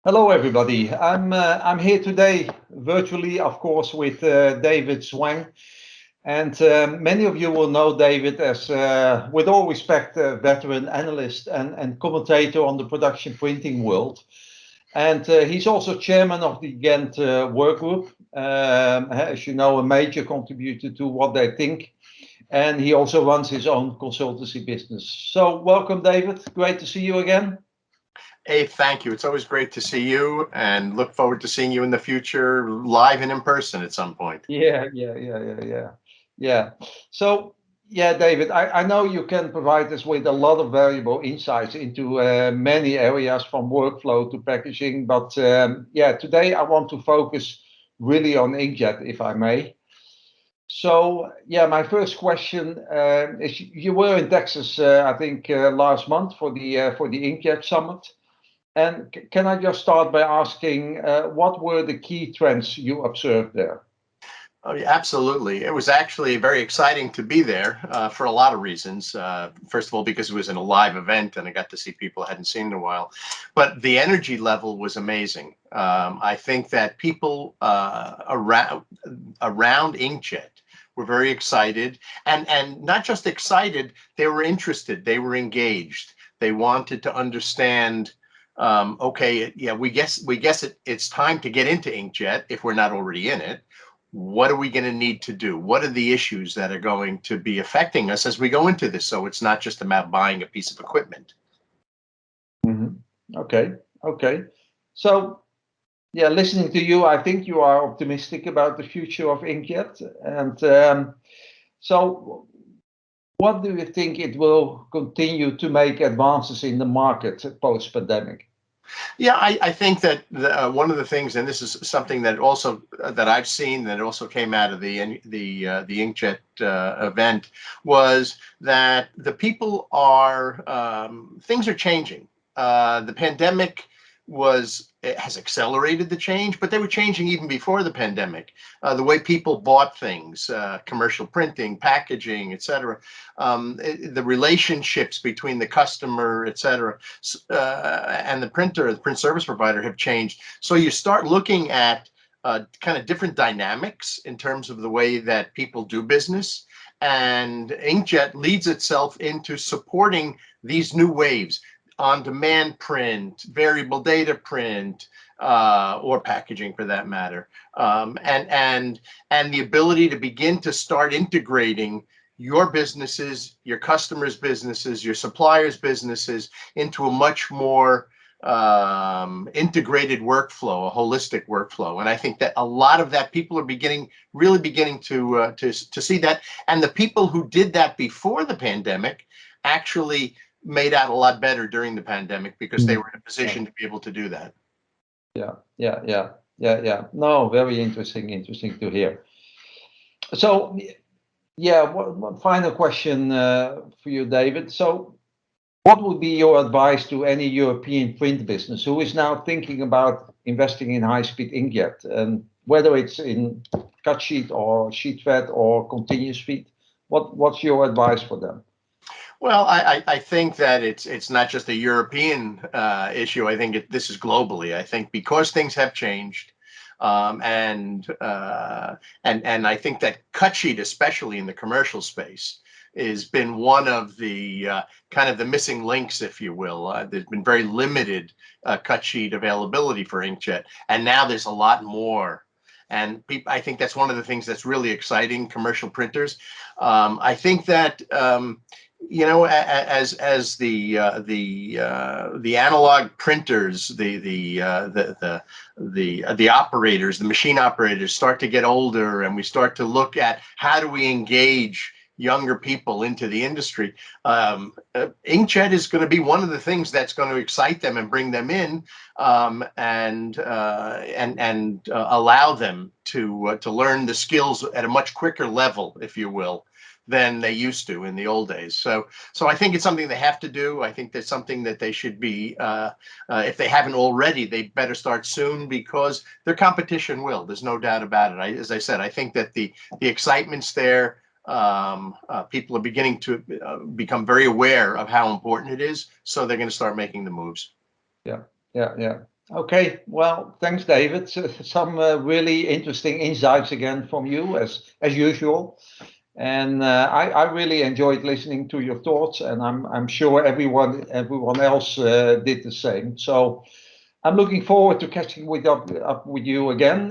Hello, everybody. I'm here today virtually, of course, with David Zwang, and many of you will know David as, with all respect, a veteran analyst and commentator on the production printing world. And he's also chairman of the Ghent work group, as you know, a major contributor to what they think. And he also runs his own consultancy business. So, welcome, David. Great to see you again. Hey, thank you. It's always great to see you and look forward to seeing you in the future live and in person at some point. Yeah. So, yeah, David, I know you can provide us with a lot of valuable insights into many areas from workflow to packaging. But yeah, today I want to focus really on Inkjet, if I may. So, yeah, my first question is you were in Texas, I think, last month for the Inkjet Summit. And can I just start by asking what were the key trends you observed there? Oh, yeah, absolutely. It was actually very exciting to be there for a lot of reasons. First of all, because it was in a live event and I got to see people I hadn't seen in a while. But the energy level was amazing. I think that people around Inkjet were very excited, and not just excited, they were interested, they were engaged. They wanted to understand. Okay, yeah, we guess it's time to get into Inkjet if we're not already in it. What are we going to need to do? What are the issues that are going to be affecting us as we go into this? So it's not just about buying a piece of equipment. Hmm. Okay, okay. So, yeah, listening to you, I think you are optimistic about the future of Inkjet. And so, what do you think it will continue to make advances in the market post-pandemic? Yeah, I think that one of the things, and this is something that also that I've seen that also came out of the Inkjet event, was that the people are things are changing. The pandemic it has accelerated the change, but they were changing even before the pandemic. The way people bought things, commercial printing, packaging, etc., the relationships between the customer, etc., and the printer, the print service provider have changed. So you start looking at kind of different dynamics in terms of the way that people do business. And Inkjet leads itself into supporting these new waves: on-demand print, variable data print, or packaging for that matter, and the ability to begin to start integrating your businesses, your customers' businesses, your suppliers' businesses into a much more integrated workflow, a holistic workflow. And I think that a lot of that people are really beginning to see that. And the people who did that before the pandemic actually made out a lot better during the pandemic because they were in a Yeah, position to be able to do that. yeah. No, very interesting to hear. So, yeah, one final question for you, David. So, what would be your advice to any European print business who is now thinking about investing in high-speed inkjet, and whether it's in cut sheet or sheet fed or continuous feed? What's your advice for them? Well, I think that it's not just a European issue. I think this is globally. I think because things have changed, and I think that cut sheet, especially in the commercial space, has been one of the kind of the missing links, if you will. There's been very limited cut sheet availability for Inkjet, and now there's a lot more. And I think that's one of the things that's really exciting commercial printers. I think that as the analog printers, the operators, the machine operators start to get older, and we start to look at how do we engage younger people into the industry. Inkjet is going to be one of the things that's going to excite them and bring them in, and allow them to learn the skills at a much quicker level, if you will, than they used to in the old days. So I think it's something they have to do. I think that's something that they should be, if they haven't already, they better start soon, because their competition will. There's no doubt about it. As I said, I think that the excitement's there. People are beginning to become very aware of how important it is, so they're going to start making the moves. Yeah. Okay, well, thanks, David. Some really interesting insights again from you, as usual. And I really enjoyed listening to your thoughts, and I'm sure everyone else did the same. So I'm looking forward to catching up with you again,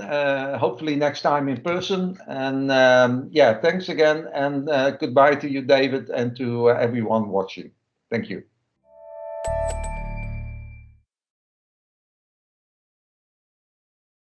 hopefully next time in person. And yeah, thanks again, and goodbye to you, David, and to everyone watching. Thank you.